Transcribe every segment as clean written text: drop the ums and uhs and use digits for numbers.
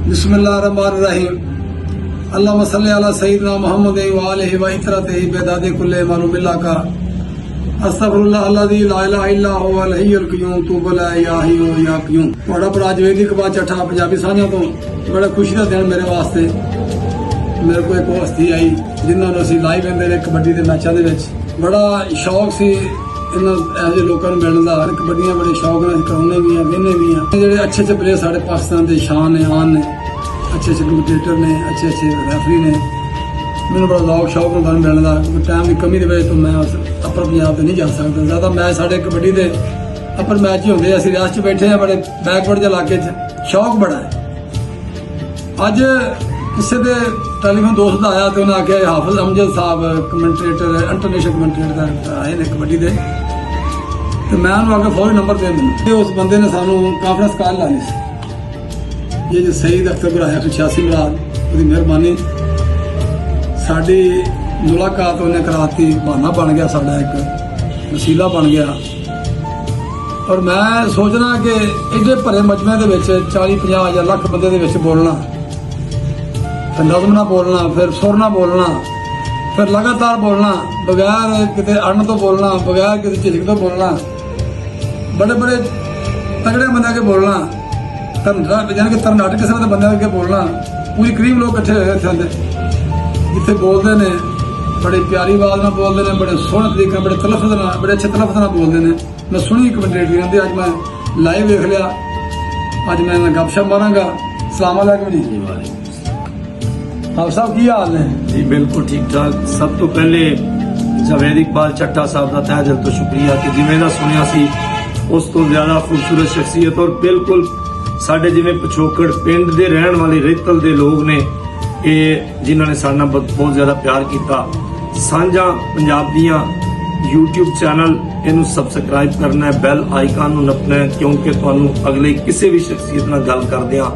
बिस्मिल्लाहिर्रहमानिर्रहीम। अल्लाहुम्मा सल्लि अला सय्यिदिना मुहम्मद व आलिहि व इतरतिहि बेदादि कुल्ले मालूम बिल्लाह का अस्तगफिरुल्लाह अल्लज़ी ला इलाहा इल्ला हुवल हय्युल क़य्यूम तूब ला या हय्यु या क़य्यूम। ਤੁਹਾਡਾ ਭਰਾ ਜਵੇਦੀ ਕਬਾਦ ਚੱਠਾ ਪੰਜਾਬੀ ਸਾਂਝਾਂ ਤੋਂ ਬੜਾ ਖੁਸ਼ੀ ਦਾ ਦਿਨ ਮੇਰੇ ਵਾਸਤੇ। ਮੇਰੇ ਕੋਲ ਇੱਕ ਹਸਤੀ ਆਈ ਜਿਨ੍ਹਾਂ ਨੂੰ ਅਸੀਂ ਲਾਈਵ ਵੇਂਦੇ ਨੇ ਕਬੱਡੀ ਦੇ ਮੈਚਾਂ ਦੇ ਵਿੱਚ। ਬੜਾ ਸ਼ੌਕ ਸੀ ਇਹਨਾਂ ਇਹੋ ਜਿਹੇ ਲੋਕਾਂ ਨੂੰ ਮਿਲਣ ਦਾ। ਕਬੱਡੀਆਂ ਬੜੇ ਸ਼ੌਕ ਨਾਲ ਕਰਾਉਂਦੇ ਵੀ ਆ, ਵੇਖਦੇ ਵੀ ਆ। ਜਿਹੜੇ ਅੱਛੇ ਅੱਛੇ ਪਲੇਅਰ ਸਾਡੇ ਪਾਕਿਸਤਾਨ ਦੇ ਸ਼ਾਨ ਨੇ, ਆਨ ਨੇ, अच्छे अच्छे कमेंटेटर ने, अच्छे अच्छे रेफरी ने। मैंने बड़ा शौक होंदा मिलने का। टाइम की कमी की वजह तो मैं अपर पंजाब नहीं जा सकता। ज़्यादा मैच साढ़े कबड्डी के अपर मैच ही होंगे। असं रियासत बैठे हैं बड़े बैकवर्ड के इलाके शौक बड़ा है। अज किसी के टेलीफोन दोस्त आया तो उन्हें आख्या हाफिज अमजद साहब कमेंटेटर इंटरनेशनल कमेंटेटर आए ने कबड्डी के। तो मैं उन्होंने आगे फौरी नंबर दे मैंने। उस बंदे ने सानू कॉन्फ्रेंस कॉल लानी सी। ये जो सईद अख्तर बुराया 186 मुराद उसकी मेहरबानी साड़ी मुलाकात उन्हें कराती। बहाना बन गया साड़ा एक वसीला बन गया। और मैं सोचना कि एडे भरे मजमे के 40-50 या लाख बंदे के बोलना, फिर नज़म ना बोलना, फिर सुर ना बोलना, फिर लगातार बोलना, बगैर किते अड़न तो बोलना, बगैर किसी झिझक तो बोलना, बड़े बड़े तगड़े बंदे के बोलना, यानी कि तरनाटक किस्म के बंदे के बोलना। पूरी करीब लोग इकट्ठे हुए थे जिथे बोलते ने बड़ी प्यारी आवाज में बोलते हैं, बड़े सोहने तरीके बड़े तलफज बड़े अच्छे तलफज बोलते हैं। मैं सुनी कमेंटेटरी कहते अज मैं लाइव देख लिया। अज मैं गपशप मारांगा। सलाम अलैकुम जी। आप साहब की हाल ने जी? बिल्कुल ठीक ठाक। सब तो पहले जावेद इकबाल चट्टा साहब का तहे दिल तो शुक्रिया कि जिवें दा सुनिया सी उस तो ज्यादा खूबसूरत शख्सियत और बिल्कुल साडे जिवें पिछोकड़ पिंड दे रहण वाले रेतल दे लोग ने जिन्होंने साडे नाल बहुत ज्यादा प्यार किया। सांझा पंजाब दियां यूट्यूब चैनल इनू सबसक्राइब करना है, बैल आइकन नू नपना है, क्योंकि तुहानू अगले किसी भी शख्सियत नाल गल करदियां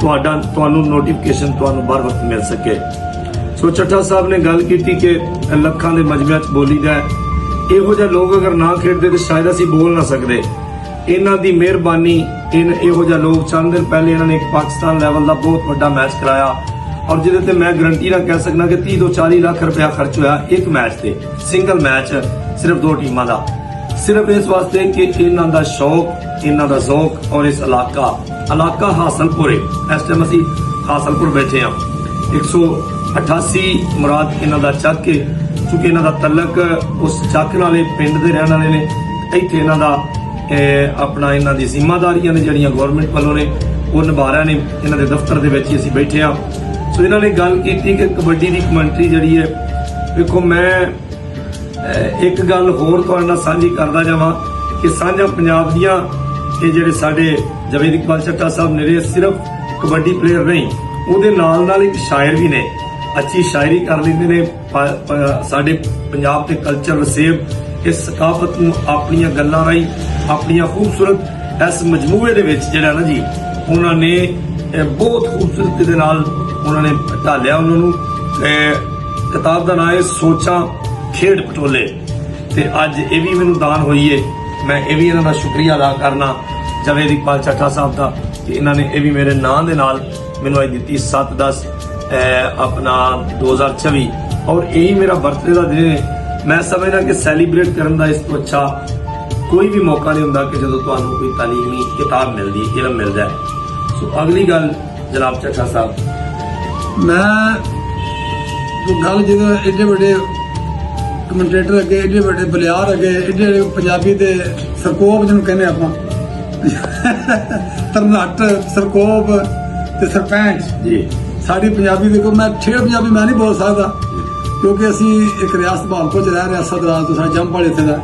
तुहानू नोटिफिकेशन तुहानू बर वक्त मिल सके। सो चट्टा साहब ने गल की कि लखां दे मजमे च बोली दा इहो जिहे लोग अगर ना खेडदे तो शायद असीं बोल ना सकदे। इन्हां दी मेहरबानी इहो जिहा लोग चंद दिन पहले इन्होंने एक पाकिस्तान लैवल का बहुत बड़ा मैच कराया और जिहदे ते मैं गारंटी ना कह सकना कि 30 तो 40 लाख रुपया खर्च होया एक मैच से। सिंगल मैच सिर्फ 2 टीमां दा, सिर्फ इस वास्ते कि इन्हां दा शौक, इन्हां दा ज़ौक और इस इलाका हासलपुर है। इस टाइम असीं हासलपुर बैठे हाँ। 188 मुराद इन्हां दा चक है, क्योंकि इन्हां दा तलक उस चक नाले पिंड दे रहण वाले ने। इत्थे इन्हां दा अपना इन्हां दी जिम्मेदारियां ने जिहड़ियां गवर्नमेंट वालों ने वो निभा रहे ने। इन्हां दे दफ्तर दे विच ही असीं बैठे हाँ। सो इन्हां ने गल कीती कि कबड्डी दी कमेंटरी जिहड़ी है, देखो मैं एक गल होर तुहाडे नाल सांझी करदा जावां कि सांझा पंजाब दियां ये जिहड़े साडे जावेद इकबाल चट्टा साहब ने सिर्फ कबड्डी प्लेयर नहीं, उहदे नाल नाल एक शायर भी ने। अच्छी शायरी कर लैंदे ने। साडे पंजाब दे कल्चर वसेब इस सकाफत नूं अपनियां गल्लां राहीं अपनियां खूबसूरत इस मजमूए दे विच जिहड़ा ना जी उन्होंने बहुत खूबसूरती दे नाल उन्होंने ढालिया। उन्होंने किताब का नाम है सोचा खेड पटोले। ते अज ये भी मैनूं दान होई है। मैं ये भी इन्हां दा शुक्रिया अदा करना जावेद इकबाल चट्टा साहब का कि इन्होंने ये भी मेरे नाम दे नाल मैनूं अज दित्ती 7/10 अपना 2024 और यही मेरा बर्थडे का दिन है। मैं समझना कि सैलीब्रेट करने का इस तो अच्छा कोई भी मौका नहीं होंदा कि जदों तुहानूं कोई तालीमी किताब मिलदी, इलम मिल जाए। सो अगली गल जनाब चट्टा साहब, मैं गल जो एडे बड़े कमेंटेटर अगे, एडे बड़े बलियार अगे, एडे पंजाबी दे सरकोप जिन्होंने कहने आपां तरनाट सरकोप ते सरपंच जी साड़ी पंजाबी देखो। मैं ठेठ पंजाबी मैं नहीं बोल सकता क्योंकि असी एक रियासत भालपुर च रह रहे सदराज तो साढ़ा जंप वाले इत्थे दा।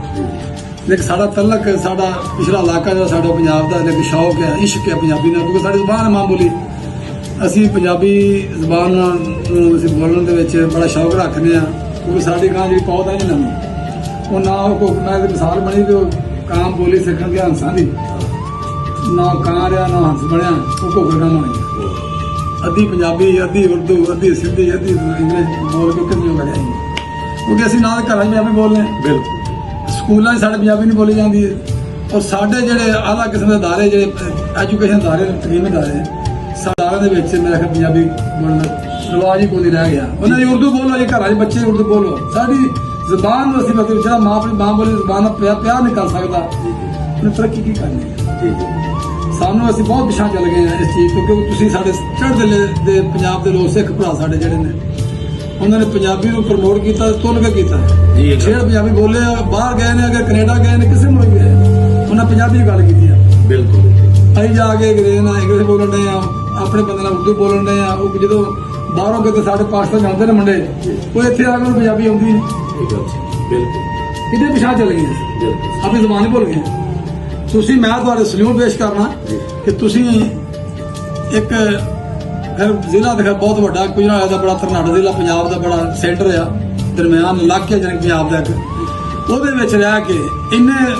लेकिन साड़ा तलक साड़ा पिछला इलाका जो साड़ा पंजाब का लेकिन शौक है, इश्क है पंजाबी नाल, क्योंकि साड़ी ज़बान है मां बोली। असी पंजाबी ज़बान बोलने दे विच बड़ा शौक रखने हैं, क्योंकि साड़ी गां जी पौध है नवीं वो ना मैं मिसाल बनी तो कां बोली सीखण के हंसां दी ना कां रहा ना हंस बनया वो घोगर काम होनी। अद्धी पंजाबी अद्धी उर्दू अद्धी सिंधी अद्धी इंग्लिश बोल के कितनी बढ़िया क्योंकि असीं नाल घर पंजाबी बोलने। बिल्कुल स्कूलों साढ़े पंजाबी नहीं बोली जाती है। और साढ़े जेडे आला किस्म के अदारे जो एजुकेशन अदारे तलीमी अदारे ਸਾਰਿਆਂ ਦੇ ਵਿੱਚ ਮੇਰਾ ਖਿਆਲ ਪੰਜਾਬੀ ਬੋਲਣ ਦਾ ਰਿਵਾਜ ਹੀ ਕੋਈ ਨਹੀਂ ਰਹਿ ਗਿਆ। ਉਹਨਾਂ ਦੀ ਉਰਦੂ ਬੋਲੋ ਜੀ, ਘਰਾਂ 'ਚ ਬੱਚੇ ਉਰਦੂ ਬੋਲੋ। ਸਾਡੀ ਜ਼ਬਾਨ ਨੂੰ ਅਸੀਂ ਮਤਲਬ ਜਿਹੜਾ ਆਪਣੀ ਮਾਂ ਬੋਲੀ ਜ਼ਬਾਨ ਨਾਲ ਪਿਆਰ ਨਹੀਂ ਕਰ ਸਕਦਾ, ਉਹਨੇ ਤਰੱਕੀ ਕੀ ਕਰਨੀ ਹੈ। ਸਾਨੂੰ ਅਸੀਂ ਬਹੁਤ ਪਿਛਾਂ ਚੱਲ ਗਏ ਹਾਂ ਇਸ ਚੀਜ਼ ਤੋਂ, ਕਿਉਂਕਿ ਤੁਸੀਂ ਸਾਡੇ ਚੜ੍ਹਦੇ ਦੇ ਪੰਜਾਬ ਦੇ ਲੋਕ ਸਿੱਖ ਭਰਾ ਸਾਡੇ ਜਿਹੜੇ ਨੇ, ਉਹਨਾਂ ਨੇ ਪੰਜਾਬੀ ਨੂੰ ਪ੍ਰਮੋਟ ਕੀਤਾ, ਤੁਲ ਕੇ ਕੀਤਾ। ਜਿਹੜੇ ਪੰਜਾਬੀ ਬੋਲੇ ਬਾਹਰ ਗਏ ਨੇ, ਅਗਰ ਕੈਨੇਡਾ ਗਏ ਨੇ, ਕਿਸੇ ਮੁਲਕ ਗਏ, ਉਹਨਾਂ ਪੰਜਾਬੀ ਦੀ ਗੱਲ ਕੀਤੀ ਆ। ਬਿਲਕੁਲ ਅਸੀਂ ਜਾ ਕੇ ਇੰਗਲਿਸ਼ ਬੋਲਣ ਡਏ ਆ, ਆਪਣੇ ਬੰਦੇ ਨਾਲ ਉਰਦੂ ਬੋਲਣ ਡਏ ਆ। ਉਹ ਜਦੋਂ ਬਾਹਰੋਂ ਕਿਤੇ ਸਾਡੇ ਪਾਕਿਸਤਾਨ ਜਾਂਦੇ ਨੇ ਮੁੰਡੇ, ਉਹ ਇੱਥੇ ਆ ਕੇ ਪੰਜਾਬੀ ਆਉਂਦੀ ਨਹੀਂ। ਬਿਲਕੁਲ ਕਿਤੇ ਪਿਛਾਂ ਚੱਲ ਗਏ, ਆਪਣੀ ਜ਼ਬਾਨ ਹੀ ਭੁੱਲ ਗਏ। ਤੁਸੀਂ, ਮੈਂ ਤੁਹਾਡੇ ਸਲੂਟ ਪੇਸ਼ ਕਰਨਾ ਕਿ ਤੁਸੀਂ ਇੱਕ ਫਿਰ ਜ਼ਿਲ੍ਹਾ ਦੇਖਿਆ ਬਹੁਤ ਵੱਡਾ, ਗੁਜਰਾਤ ਦਾ ਬੜਾ, ਤਰਨਾਟਕ ਜ਼ਿਲ੍ਹਾ ਪੰਜਾਬ ਦਾ ਬੜਾ ਸੈਂਟਰ ਆ, ਦਰਮਿਆਨ ਇਲਾਕੇ ਜਿਹੜੇ ਪੰਜਾਬ ਦਾ ਇੱਕ, ਉਹਦੇ ਵਿੱਚ ਰਹਿ ਕੇ ਇੰਨੇ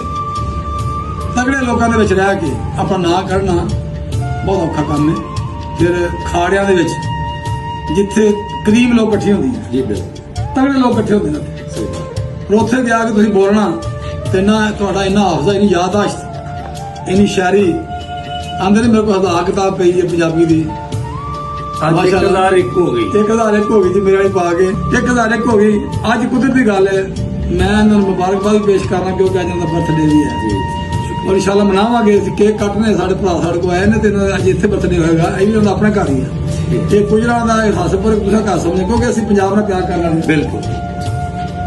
ਤਗੜੇ ਲੋਕਾਂ ਦੇ ਵਿੱਚ ਰਹਿ ਕੇ ਆਪਣਾ ਨਾਂ ਕੱਢਣਾ ਬਹੁਤ ਔਖਾ ਕੰਮ ਹੈ। ਫਿਰ ਖਾੜਿਆਂ ਦੇ ਵਿੱਚ ਜਿੱਥੇ ਕਰੀਮ ਲੋਕ ਇਕੱਠੇ ਹੁੰਦੀ ਹੈ, ਜੀ ਬਿਲਕੁਲ ਤਗੜੇ ਲੋਕ ਇਕੱਠੇ ਹੁੰਦੇ ਨੇ, ਸਹੀ ਬਾਤ। ਪਰ ਉੱਥੇ ਜਾ ਕੇ ਤੁਸੀਂ ਬੋਲਣਾ ਤੇ ਨਾ ਤੁਹਾਡਾ ਇੰਨਾ ਹਾਫਜ਼ਾ, ਇੰਨੀ ਯਾਦਾਸ਼ਤ, ਇੰਨੀ ਸ਼ਾਇਰੀ ਆਂਦੇ ਨੇ। ਮੇਰੇ ਕੋਲ ਹਜ਼ਾਰ ਕਿਤਾਬ ਪਈ ਹੈ ਪੰਜਾਬੀ ਦੀ, ਅੱਜ 1001 ਹੋ ਗਈ। 1001 ਹੋ ਗਈ ਜੀ, ਮੇਰੇ ਵਾਲੀ ਪਾ ਕੇ 1001 ਹੋ ਗਈ। ਅੱਜ ਕੁਦਰਤੀ ਗੱਲ ਹੈ, ਮੈਂ ਇਹਨਾਂ ਨੂੰ ਮੁਬਾਰਕਬਾਦ ਪੇਸ਼ ਕਰਨਾ ਕਿਉਂਕਿ ਅੱਜ ਇਹਨਾਂ ਦਾ ਬਰਥਡੇ ਵੀ ਹੈ, ਔਰ ਇਨਸ਼ਾਅੱਲਾ ਮਨਾਵਾਂਗੇ। ਕੇਕ ਕੱਟਨੇ, ਸਾਡੇ ਭਰਾ ਸਾਡੇ ਕੋਲ ਆਏ ਨੇ ਤੇ ਇਹਨਾਂ ਦਾ ਅੱਜ ਇੱਥੇ ਬਰਥਡੇ ਹੋਏਗਾ। ਇਹ ਵੀ ਉਹਨਾਂ ਦਾ ਆਪਣਾ ਘਰ ਹੀ ਹੈ, ਇਹ ਗੁਜਰਾਤ ਦਾ ਹਸਪੁਰ ਦੂਸਰਾ ਘਰ ਸਮਝੇ, ਕਿਉਂਕਿ ਅਸੀਂ ਪੰਜਾਬ ਨਾਲ ਪਿਆਰ ਕਰਨ ਵਾਲੇ ਹਾਂ। ਬਿਲਕੁਲ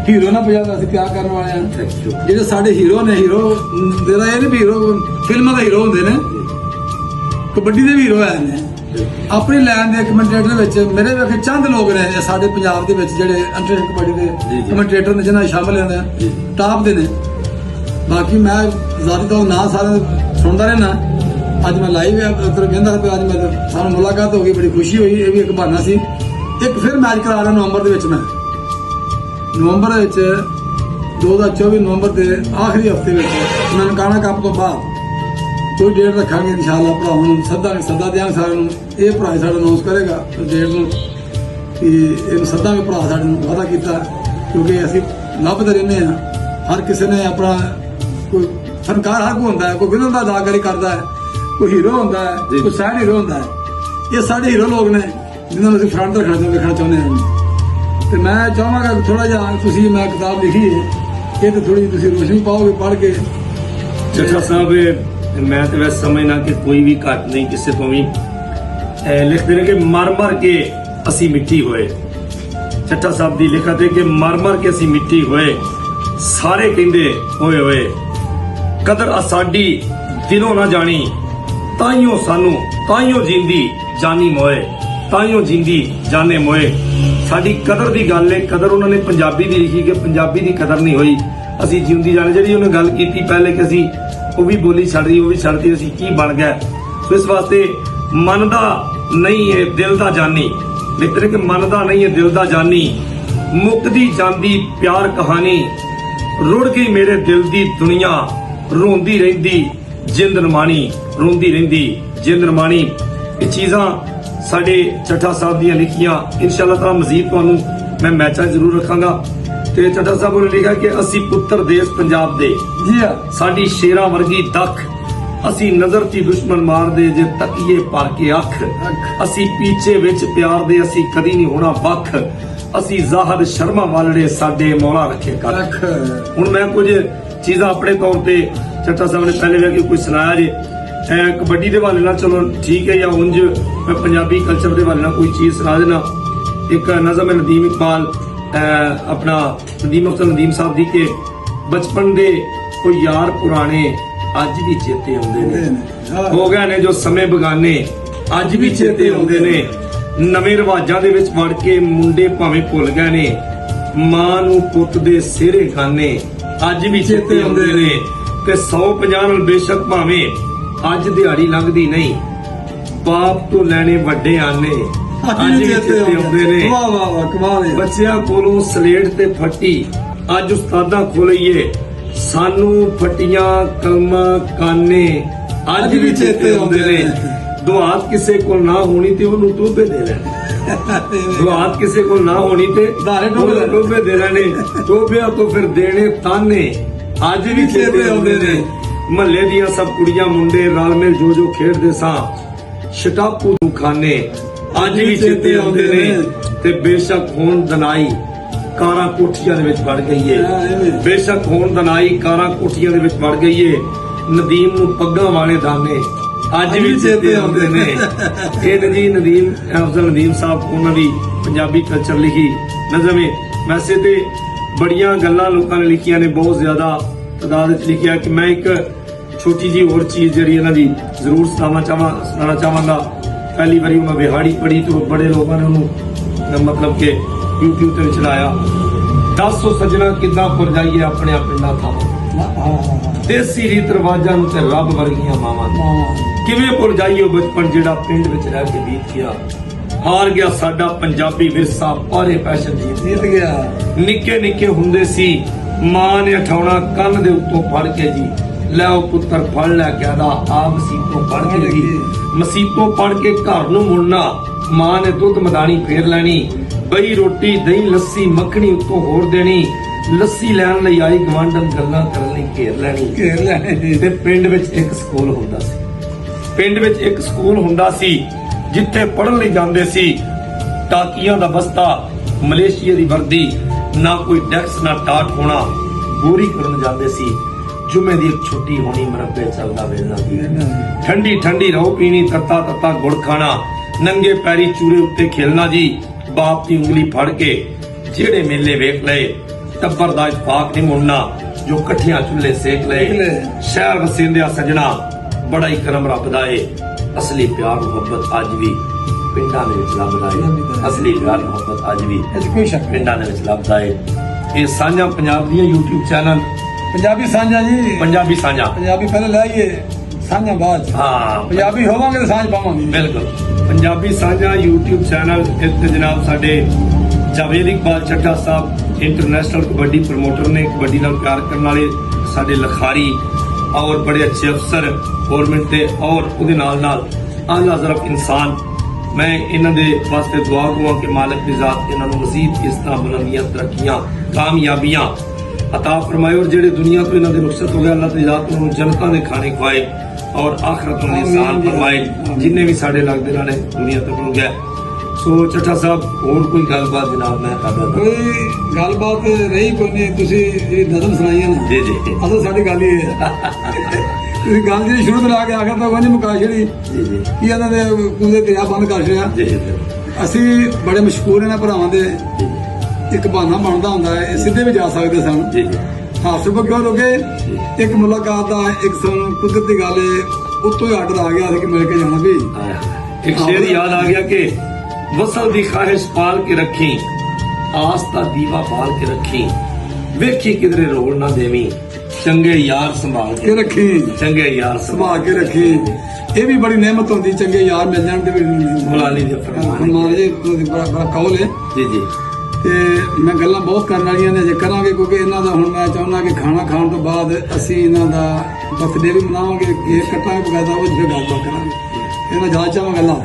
ਹੀਰੋ ਨਾਲ ਪੰਜਾਬ ਨਾਲ ਅਸੀਂ ਪਿਆਰ ਕਰਨ ਵਾਲੇ ਹਾਂ। ਜਿਹੜੇ ਸਾਡੇ ਹੀਰੋ ਨੇ, ਹੀਰੋ ਜਿਹੜਾ ਇਹ ਨਹੀਂ ਵੀ ਹੀਰੋ ਫਿਲਮਾਂ ਦਾ ਹੀਰੋ ਹੁੰਦੇ ਨੇ, ਕਬੱਡੀ ਦੇ ਵੀ ਹੀਰੋ ਆਏ ਨੇ। ਆਪਣੀ ਲਾਈਨ ਦੇ ਕਮੈਂਟੇਟਰ ਵਿੱਚ ਮੇਰੇ ਵੇਖੇ ਚੰਦ ਲੋਕ ਨੇ ਸਾਡੇ ਪੰਜਾਬ ਦੇ ਵਿੱਚ ਜਿਹੜੇ ਅੰਤਰਰਾਸ਼ਟਰੀ ਕਬੱਡੀ ਦੇ ਕਮੈਂਟੇਟਰ ਨੇ, ਜਿਹਨਾਂ ਸ਼ਾਮਲ ਹੁੰਦੇ ਆ, ਟਾਪ ਦੇ ਨੇ। ਬਾਕੀ ਮੈਂ ਜ਼ਾਤੀ ਤੌਰ ਨਾਂ ਸਾਰਿਆਂ ਦਾ ਸੁਣਦਾ ਰਹਿਣਾ। ਅੱਜ ਮੈਂ ਲਾਈਵ ਉੱਤਰ ਕਹਿੰਦਾ ਕਿ ਅੱਜ ਮੈਂ ਸਾਨੂੰ ਮੁਲਾਕਾਤ ਹੋ ਗਈ, ਬੜੀ ਖੁਸ਼ੀ ਹੋਈ। ਇਹ ਵੀ ਇੱਕ ਬਹਾਨਾ ਸੀ। ਇੱਕ ਫਿਰ ਮੈਚ ਕਰਾ ਰਿਹਾ ਨਵੰਬਰ ਦੇ ਵਿੱਚ, ਮੈਂ ਨਵੰਬਰ ਵਿੱਚ 2024 ਨਵੰਬਰ ਦੇ ਆਖਰੀ ਹਫਤੇ ਵਿੱਚ ਨਨਕਾਣਾ ਕੱਪ ਤੋਂ ਬਾਅਦ ਕੋਈ ਡੇਟ ਰੱਖਾਂਗੇ ਇਨਸ਼ਾਅੱਲਾ। ਭਰਾਵਾਂ ਨੂੰ ਸੱਦਾ ਦਿਆਂਗੇ ਸਾਰਿਆਂ ਨੂੰ। ਇਹ ਭਰਾ ਸਾਡਾ ਅਨਾਉਂਸ ਕਰੇਗਾ ਡੇਟ ਨੂੰ ਕਿ ਇਹਨੂੰ ਸੱਦਾਂਗੇ। ਭਰਾ ਸਾਡੇ ਨੂੰ ਵਾਅਦਾ ਕੀਤਾ, ਕਿਉਂਕਿ ਅਸੀਂ ਲੱਭਦੇ ਰਹਿੰਦੇ ਹਾਂ। ਹਰ ਕਿਸੇ ਨੇ ਆਪਣਾ, ਕੋਈ ਫਨਕਾਰ ਹਰ ਕੋਈ ਹੁੰਦਾ ਹੈ, ਕੋਈ ਵਿਲਨ ਦਾ ਅਦਾਕਾਰੀ ਕਰਦਾ ਹੈ, ਕੋਈ ਹੀਰੋ ਹੁੰਦਾ ਹੈ, ਕੋਈ ਸਾਈਡ ਹੀਰੋ ਹੁੰਦਾ ਹੈ। ਇਹ ਸਾਡੇ ਹੀਰੋ ਲੋਕ ਨੇ ਜਿਨ੍ਹਾਂ ਨੂੰ ਅਸੀਂ ਫਰੰਟ ਵੇਖਣਾ ਚਾਹੁੰਦੇ ਹਾਂ। ਤੇ ਮੈਂ ਚਾਹਾਂਗਾ ਕਿ ਥੋੜਾ ਜਿਹਾ ਤੁਸੀਂ, ਮੈਂ ਕਿਤਾਬ ਲਿਖੀ ਹੈ, ਇਹ ਤੇ ਥੋੜੀ ਤੁਸੀਂ ਰੋਸ਼ਨੀ ਪਾਓਗੇ ਪੜ੍ਹ ਕੇ। ਚੱਠਾ ਸਾਹਿਬ, ਮੈਂ ਤੇ ਵੈਸੇ ਸਮਝਣਾ ਕਿ ਕੋਈ ਵੀ ਘੱਟ ਨਹੀਂ ਕਿਸੇ ਤੋਂ ਵੀ। ਲਿਖਦੇ ਨੇ ਕਿ ਮਰ ਮਰ ਕੇ ਅਸੀਂ ਮਿੱਟੀ ਹੋਏ। ਚੱਠਾ ਸਾਹਿਬ ਦੀ ਲਿਖਤ ਹੈ ਕਿ ਮਰ ਮਰ ਕੇ ਅਸੀਂ ਮਿੱਟੀ ਹੋਏ। ਸਾਰੇ ਕਹਿੰਦੇ ਹੋਏ ਹੋਏ ਕਦਰ ਸਾਡੀ ਦਿਲੋਂ ਨਾ ਜਾਣੀ, ਤਾਈਓ ਸਾਨੂੰ ਤਾਈਓ ਜਿੰਦੀ ਜਾਨੀ ਮੋਏ, ਤਾਈਓ ਜਿੰਦੀ ਜਾਨੇ ਮੋਏ। ਸਾਡੀ ਕਦਰ ਦੀ ਗੱਲ ਹੈ। ਕਦਰ ਉਹਨਾਂ ਨੇ ਪੰਜਾਬੀ ਦੀ ਲਿਖੀ ਕਿ ਪੰਜਾਬੀ ਦੀ ਕਦਰ ਨਹੀਂ ਹੋਈ, ਅਸੀਂ ਜਿਉਂਦੀ ਜਾਣੇ। ਜਿਹੜੀ ਉਹਨੇ ਗੱਲ ਕੀਤੀ ਪਹਿਲੇ ਕਿ ਅਸੀਂ ਉਹ ਵੀ ਬੋਲੀ ਛੱਡ ਰਹੀ, ਉਹ ਵੀ ਛੱਡਦੀ, ਅਸੀਂ ਕੀ ਬਣ ਗਏ। ਸੋ ਇਸ ਵਾਸਤੇ ਮੰਨਦਾ ਨਹੀਂ ਹੈ ਦਿਲ ਦਾ ਜਾਨੀ। ਲਿਖਦੇ ਕਿ ਮੰਨਦਾ ਨਹੀਂ ਹੈ ਦਿਲ ਦਾ ਜਾਨੀ, ਮੁੱਕਦੀ ਜਾਂਦੀ ਪਿਆਰ ਕਹਾਣੀ, ਰੁੜ ਗਈ ਮੇਰੇ ਦਿਲ ਦੀ ਦੁਨੀਆ, ਰੋਂਦੀ ਰਹਿੰਦੀ ਜਿੰਦ ਰਮਾਣੀ, ਰੋਂਦੀ ਰਹਿੰਦੀ ਜਿੰਦ ਰਮਾਣੀ। ਇਹ ਚੀਜ਼ਾਂ ਸਾਡੇ ਚੱਠਾ ਸਾਹਿਬ ਦੀਆਂ ਲਿਖੀਆਂ। ਇਨਸ਼ਾਅੱਲਾ ਤਾਲਾ ਮਜ਼ੀਦ ਤੁਹਾਨੂੰ ਮੈਂ ਮੈਚਾਂ ਜ਼ਰੂਰ ਰੱਖਾਂਗਾ। ਤੇ ਚੱਠਾ ਸਾਹਿਬ ਨੇ ਲਿਖਿਆ ਕਿ ਅਸੀਂ ਪੁੱਤਰ ਦੇਸ਼ ਪੰਜਾਬ ਦੇ, ਜੀ ਆ, ਸਾਡੀ ਸ਼ੇਰਾਂ ਵਰਗੀ ਦੱਖ, ਅਸੀਂ ਨਜ਼ਰ 'ਚ ਦੁਸ਼ਮਣ ਮਾਰਦੇ ਜੇ ਤਕੀਏ ਭਰ ਕੇ ਅੱਖ, ਅਸੀਂ ਪੀਛੇ ਵਿੱਚ ਪਿਆਰ ਦੇ, ਅਸੀਂ ਕਦੀ ਨਹੀਂ ਹੋਣਾ ਵੱਖ, ਅਸੀਂ ਜ਼ਾਹਦ ਸ਼ਰਮਾ ਵਾਲੜੇ ਸਾਡੇ ਮੌਲਾ ਰੱਖੇ ਕੱਖ। ਹੁਣ ਮੈਂ ਕੁਝ ਚੀਜ਼ਾਂ ਆਪਣੇ ਤੌਰ ਤੇ ਚੱਠਾ ਸਾਹਿਬ ਨੇ ਪਹਿਲੇ ਵੀ ਕੋਈ ਸੁਣਾਇਆ ਜੇ। ਕਬੱਡੀ ਦੇ ਹਵਾਲੇ ਨਾਲ ਚਲੋ ਠੀਕ ਹੈ, ਜਾਂ ਉਂਝ ਮੈਂ ਪੰਜਾਬੀ ਕਲਚਰ ਦੇ ਹਵਾਲੇ ਨਾਲ ਕੋਈ ਚੀਜ਼ ਸੁਣਾ ਦੇਣਾ। ਇੱਕ ਨਜ਼ਮ ਹੈ ਨਦੀਮ ਇਕਬਾਲ, ਆਪਣਾ ਨਦੀਮ ਅਫਜ਼ਲ ਨਦੀਮ ਸਾਹਿਬ ਦੀ, ਕਿ ਬਚਪਨ ਦੇ ਕੋਈ ਯਾਰ ਪੁਰਾਣੇ ਅੱਜ ਵੀ ਚੇਤੇ ਆਉਂਦੇ ਨੇ, ਹੋ ਗਏ ਨੇ ਜੋ ਸਮੇਂ ਬਗਾਨੇ ਅੱਜ ਵੀ ਚੇਤੇ ਆਉਂਦੇ ਨੇ, ਨਵੇਂ ਰਿਵਾਜਾਂ ਦੇ ਵਿੱਚ ਵੜ ਕੇ ਮੁੰਡੇ ਭਾਵੇਂ ਭੁੱਲ ਗਏ ਨੇ, ਮਾਂ ਨੂੰ ਪੁੱਤ ਦੇ ਸਿਹਰੇ ਖਾਨੇ ਅੱਜ ਵੀ ਚੇਤੇ ਆਉਂਦੇ ਨੇ, ਤੇ 150 ਨਾਲ ਬੇਸ਼ੱਕ ਭਾਵੇਂ ਅੱਜ ਦਿਹਾੜੀ ਲੰਘਦੀ ਨਹੀਂ, ਬਾਪ ਤੋਂ ਲੈਣੇ ਵੱਡੇ ਆਨੇ ਅੱਜ ਵੀ ਚੇਤੇ ਆਉਂਦੇ ਨੇ। ਵਾਹ ਵਾਹ ਵਾਹ, ਕਮਾਲ ਹੈ। ਬੱਚਿਆਂ ਕੋਲੋਂ ਸਲੇਟ ਤੇ ਫੱਟੀ ਅੱਜ ਉਸਤਾਦਾਂ ਖੋਲਈਏ, ਸਾਨੂੰ ਫੱਟੀਆਂ ਕਲਮਾਂ ਕਾਨੇ ਅੱਜ ਵੀ ਚੇਤੇ ਆਉਂਦੇ ਨੇ। ਦੁਆਤ ਕਿਸੇ ਕੋਲ ਨਾ ਹੋਣੀ ਤੇ ਉਹਨੂੰ ਟੋਭੇ ਦੇ ਲੈਣੇ, ਦੁਆਤ ਕਿਸੇ ਕੋਲ ਨਾ ਹੋਣੀ ਤੇ ਟੋਭੇ ਦੇ ਲੈਣੇ, ਟੋਭਿਆਂ ਤੋਂ ਫਿਰ ਦੇਣੇ ਤਾਨੇ ਅੱਜ ਵੀ ਚੇਤੇ ਆਉਂਦੇ ਨੇ। ਮਹੱਲੇ ਦੀਆਂ ਸਭ ਕੁੜੀਆਂ ਮੁੰਡੇ ਰਲ ਮਿਲ ਜੋ ਖੇਡਦੇ ਸਾਂ, ਸ਼ਟਾਪੂ ਨੂੰ ਖਾਨੇ ਅੱਜ ਵੀ ਚੇਤੇ ਆਉਂਦੇ ਨੇ। ਤੇ ਬੇਸ਼ੱਕ ਹੋਣ ਦਨਾਈ ਕਾਰਾਂ ਕੋਠੀਆਂ ਦੇ ਵਿੱਚ ਵੜ ਗਈ ਏ, ਬੇਸ਼ੱਕ ਹੋਣ ਦਨਾਈ ਕਾਰਾਂ ਕੋਠੀਆਂ ਦੇ ਵਿੱਚ ਵੜ ਗਈ ਏ, ਨਦੀਮ ਨੂੰ ਪੱਗਾਂ ਵਾਲੇ ਦਾਨੇ ਅੱਜ ਵੀ ਚੇਤੇ ਆਉਂਦੇ ਨੇ। ਇਹ ਜੀ ਨਦੀਮ ਅਫਜ਼ਲ ਨਦੀਮ ਸਾਹਿਬ, ਉਹਨਾਂ ਦੀ ਪੰਜਾਬੀ ਕਲਚਰ ਲਿਖੀ ਨਜ਼ਮ ਏ। ਵੈਸੇ ਤੇ ਬੜੀਆਂ ਗੱਲਾਂ ਲੋਕਾਂ ਨੇ ਲਿਖੀਆਂ ਨੇ, ਬਹੁਤ ਜ਼ਿਆਦਾ ਤਾਦਾਦ ਵਿੱਚ ਲਿਖਿਆ ਕਿ ਮੈਂ ਇੱਕ ਛੋਟੀ ਜੀ ਹੋਰ ਚੀਜ਼ ਜਿਹੜੀ ਇਹਨਾਂ ਦੀ ਜ਼ਰੂਰ ਸੁਣਾਉਣਾ ਚਾਹਾਂਗਾ। ਪਹਿਲੀ ਵਾਰੀ ਮੈਂ ਵਿਹਾੜੀ ਪੜ੍ਹੀ ਤੇ ਬੜੇ ਲੋਕਾਂ ਨੇ ਉਹਨੂੰ ਮਤਲਬ ਕਿ YouTube ਤੇ ਚਲਾਇਆ। 10 ਸੱਜਣਾ ਕਿੱਦਾਂ ਪੁਰ ਜਾਈਏ ਆਪਣੇ ਪਿੰਡਾਂ ਥਾਵਾਂ, ਦੇਸੀ ਰੀਤ ਰਿਵਾਜਾਂ ਨੂੰ ਤੇ ਰੱਬ ਵਰਗੀਆਂ ਮਾਵਾਂ ਕਿਵੇਂ ਭੁੱਲ ਜਾਈਏ ਉਹ ਬਚਪਨ ਜਿਹੜਾ ਪਿੰਡ ਵਿੱਚ ਰਹਿ ਕੇ ਬੀਤ ਗਿਆ। ਹਾਰ ਗਿਆ ਸਾਡਾ ਪੰਜਾਬੀ ਵਿਰਸਾ, ਪਾਰੇ ਪੈਸ਼ਨ ਜੀਤ ਗਿਆ। ਨਿੱਕੇ ਨਿੱਕੇ ਹੁੰਦੇ ਸੀ ਮਾਂ ਨੇ ਉਠਾਉਣਾ ਕੰਨ ਦੇ ਉੱਤੋਂ ਫੜ ਕੇ ਜੀ, ਲੈ ਉਹ ਪੁੱਤਰ ਫੜ ਲੈ ਗਿਆ ਦਾ ਆਪ ਮਸੀਤੋਂ ਪੜ ਕੇ ਜੀ, ਮਸੀਤੋਂ ਪੜ ਕੇ ਘਰ ਨੂੰ ਮੁੜਨਾ। ਮਾਂ ਨੇ ਦੁੱਧ ਮਦਾਨੀ ਫੇਰ ਲੈਣੀ, ਬਈ ਰੋਟੀ ਦਹੀਂ ਲੱਸੀ ਮੱਖਣੀ ਉੱਤੋਂ ਹੋਰ ਦੇਣੀ। ਲੱਸੀ ਲੈਣ ਲਈ ਆਈ ਗਵਾਂਢਣ ਗੱਲਾਂ ਕਰਨ ਲਈ ਘੇਰ ਲੈਣੀ। ਤੇ ਪਿੰਡ ਵਿੱਚ ਇੱਕ ਸਕੂਲ ਹੁੰਦਾ ਸੀ, ਪਿੰਡ ਵਿੱਚ ਇੱਕ ਸਕੂਲ ਹੁੰਦਾ ਸੀ ਜਿੱਥੇ ਪੜ੍ਹਨ ਲਈ ਜਾਂਦੇ ਸੀ। ਟਾਕੀਆਂ ਦਾ ਬਸਤਾ, ਮਲੇਸ਼ੀਆ ਦੀ ਵਰਦੀ, ਨਾ ਕੋਈ ਡੈਕਸ ਨਾ ਟਾਟ ਹੋਣਾ, ਗੋਰੀ ਕਰਨ ਜਾਂਦੇ ਸੀ। ਜੁਮੇ ਦੀ ਇੱਕ ਛੁੱਟੀ ਹੋਣੀ, ਮਰੱਬੇ ਚੱਲਦਾ ਵੇਲਣਾ ਦੀ, ਠੰਡੀ ਠੰਡੀ ਰੋ ਪੀਣੀ, ਤੱਤਾ ਤੱਤਾ ਗੁੜ ਖਾਣਾ, ਨੰਗੇ ਪੈਰੀ ਚੂਰੇ ਉੱਤੇ ਖੇਲਣਾ ਜੀ। ਬਾਪ ਦੀ ਉਂਗਲੀ ਫੜ ਕੇ ਜਿਹੜੇ ਮੇਲੇ ਵੇਖ ਲਏ, ਟੱਬਰ ਦਾ ਇਤਫਾਕ ਨਹੀਂ ਮੁੜਨਾ, ਜੋ ਇਕੱਠਿਆਂ ਚੁੱਲ੍ਹੇ ਸੇਕ ਲਏ। ਸ਼ਹਿਰ ਵਸਿੰਦਿਆ ਸਜਣਾ ਬੜਾ ਹੀ ਕਰਮ ਰੱਬ ਦਾ ਏ, ਅਸਲੀ ਪਿਆਰ ਮੁਹੱਬਤ ਅੱਜ ਵੀ ਪਿੰਡਾਂ ਦੇ ਵਿੱਚ ਲੱਭਦਾ ਏ। ਅਸਲੀ ਪਿਆਰ ਮੁਹੱਬਤ ਅੱਜ ਵੀ ਪਿੰਡਾਂ ਦੇ ਵਿੱਚ ਲੱਭਦਾ ਏ। ਇਹ ਸਾਂਝਾ ਪੰਜਾਬ ਦੀਆਂ YouTube ਚੈਨਲ ਪੰਜਾਬੀ ਸਾਂਝਾ ਜੀ, ਪੰਜਾਬੀ ਸਾਂਝਾ, ਪੰਜਾਬੀ ਪਹਿਲਾਂ ਲਾਈਏ, ਸਾਂਝਾ ਬਾਅਦ। ਹਾਂ, ਪੰਜਾਬੀ ਹੋਵਾਂਗੇ ਤਾਂ ਸਾਂਝ ਪਾਵਾਂਗੇ। ਬਿਲਕੁਲ, ਪੰਜਾਬੀ ਸਾਂਝਾ YouTube ਚੈਨਲ। ਇੱਥੇ ਜਨਾਬ ਸਾਡੇ ਜਾਵੇਦ ਇਕਬਾਲ ਚੱਠਾ ਸਾਹਿਬ ਇੰਟਰਨੈਸ਼ਨਲ ਕਬੱਡੀ ਪ੍ਰਮੋਟਰ ਨੇ, ਕਬੱਡੀ ਨਾਲ ਪਿਆਰ ਕਰਨ ਵਾਲੇ ਸਾਡੇ ਲਖਾਰੀ ਔਰ ਬੜੇ ਅੱਛੇ ਅਫਸਰ ਗੌਰਮੈਂਟ ਦੇ, ਔਰ ਉਹਦੇ ਨਾਲ ਆਲਾ ਜ਼ਰਫ ਇਨਸਾਨ। ਮੈਂ ਇਹਨਾਂ ਦੇ ਵਾਸਤੇ ਦੁਆ ਕਰਾਂ ਕਿ ਮਾਲਕ ਦੀ ਜ਼ਾਤ ਇਹਨਾਂ ਨੂੰ ਮਜ਼ੀਦ ਇਸ ਤਰ੍ਹਾਂ ਬੁਲੰਦੀਆਂ, ਤਰੱਕੀਆਂ, ਕਾਮਯਾਬੀਆਂ अता फरमाए। और जेडे दुनिया तो इन्होंने रुखसत हो गया, अल्लाह तआला उन्होंने जनता के खाने खवाए और आखिरत में इंसान फरमाए, जिन्हें भी साढ़े लगते ने दुनिया तो हो गया। सो ਚੱਠਾ ਸਾਹਿਬ ਹੋਰ ਕੋਈ ਗੱਲਬਾत जनाब मैं करदा कोई ਗੱਲਬਾत ਰਹੀ ਕੋਈ ਨਹੀਂ। ਤੁਸੀਂ ਇਹ ਨਜ਼ਮ ਸੁਣਾਈਆਂ ਨਾ जी जी ਅਸਲ ਸਾਡੀ ਗੱਲ ਇਹ ਹੈ ਤੁਸੀਂ ਗੱਲ ਜਿਹੜੀ ਸ਼ੁਰੂ ਤੋਂ ਲਾ ਕੇ ਆਖਰ ਤੱਕ ਉਹਨੇ ਮੁਕਾ ਛੜੀ जी जी ਕੀ ਇਹਨਾਂ ਦੇ ਕੂਦੇ ਤੇ ਆ ਬੰਦ ਕਰ ਛੜਿਆ। जी ਅਸੀਂ ਬੜੇ ਮਸ਼ਕੂਰ ਇਹਨਾਂ ਭਰਾਵਾਂ ਦੇ। ਇੱਕ ਬਹਾਨਾ ਬਣਦਾ ਹੁੰਦਾ ਹੈ, ਸਿੱਧੇ ਵੀ ਜਾ ਸਕਦੇ ਸਨ। जी ਹਾਸੇ ਬੋ ਕਿਉਂ ਲੋਗੇ ਇੱਕ ਮੁਲਾਕਾਤ ਦਾ ਇੱਕ ਸਾਨੂੰ ਕੁਦਰਤੀ ਗੱਲ ਉੱਤੋਂ ਹੀ ਆਰਡਰ ਆ ਗਿਆ ਸੀ ਕਿ ਮਿਲ ਕੇ ਜਾਣਾ ਵੀ। एक शेर याद आ गया कि वसल दी ख्वाहिश पाल के रखी, आस दा दीवा बाल के रखी, वेखी किधरे रोल ना देवी, चंगे यार संभाल ਕੇ ਰੱਖੀ, चंगे यार ਸੰਭਾਲ ਕੇ ਰੱਖੀ। ਇਹ ਵੀ ਬੜੀ ਨਿਹਮਤ ਹੁੰਦੀ, ਚੰਗੇ ਯਾਰ ਮਿਲ ਜਾਣ ਤੇ ਵੀ ਮੌਲਾਨੀ ਦੇ ਫਰਮਾਨ। ਮਹਾਰਾਜ ਬੜਾ ਕੌਲ ਹੈ। जी जी ਤੇ ਮੈਂ ਗੱਲਾਂ ਬਹੁਤ ਕਰਨ ਵਾਲੀਆਂ ਨੇ, ਜੇ ਕਰਾਂਗੇ ਕਿਉਂਕਿ ਇਹਨਾਂ ਦਾ ਹੁਣ ਮੈਂ ਚਾਹੁੰਦਾ ਕਿ ਖਾਣਾ ਖਾਣ ਤੋਂ ਬਾਅਦ ਅਸੀਂ ਇਹਨਾਂ ਦਾ ਬਰਥਡੇ ਵੀ ਮਨਾਵਾਂਗੇ, ਕੇਕ ਕੱਟਾਂਗੇ ਬਗਾਦਾ ਉਹ ਜਿਹੜਾ ਗੱਲਬਾਤ ਕਰਾਂਗੇ। ਇਹਨਾਂ ਜ਼ਿਆਦਾ ਚਾਹਾਂ ਗੱਲਾਂ